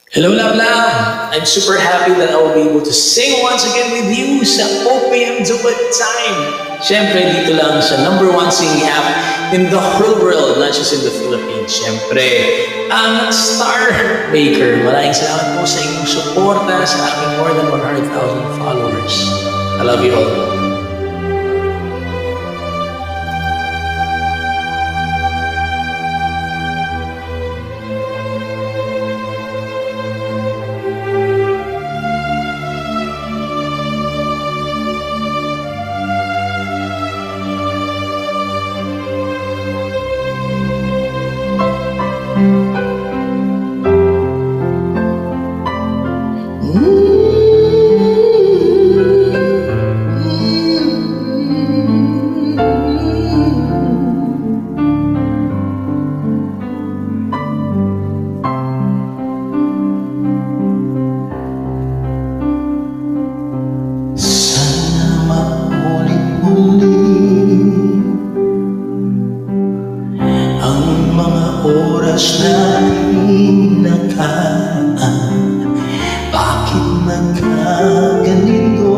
Hello, love, love! I'm super happy that I will be able to sing once again with you sa OPM Duet Time. Siyempre, dito lang sa #1 singing app in the whole world, not just in the Philippines. Siyempre, ang Star Baker. Maraming salamat po sa inyong suporta sa aking more than 100,000 followers. I love you all. Oras natin nakaan, bakit nagkaganito?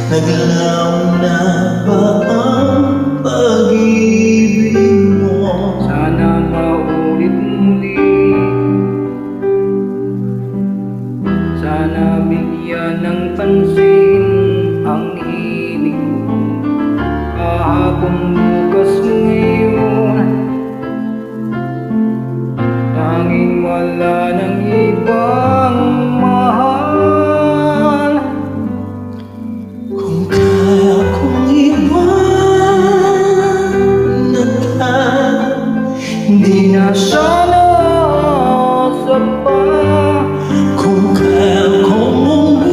Naglaw na ba ang pag-ibig mo? Sana maulit muli, sana bigyan ng pansin ang hiling mo. Kahapon, bukas, ngayon, tanging wala ng ibang mahal. Kung kaya kong iwanan ka, hindi na Sana sapat. kung kaya kong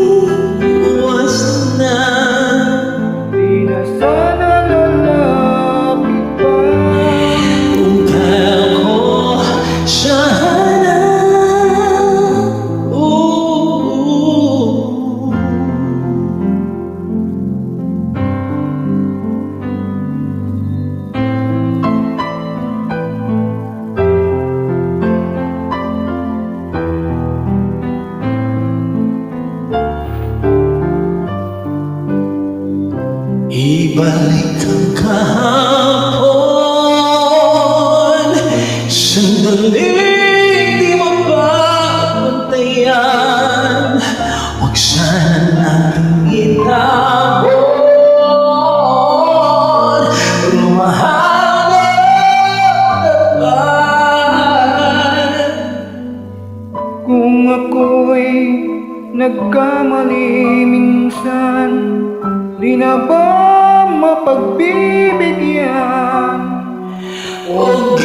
umiwas na. Di na sana lalapit pa. Kung kaya ko siya hanap, ibalik ang kahapon, sandaling di mapapantayan. Huwag sana nating itapon, lumahanap. Kung ako'y nagkamali minsan, di na ba mapagbibigyan? Huwag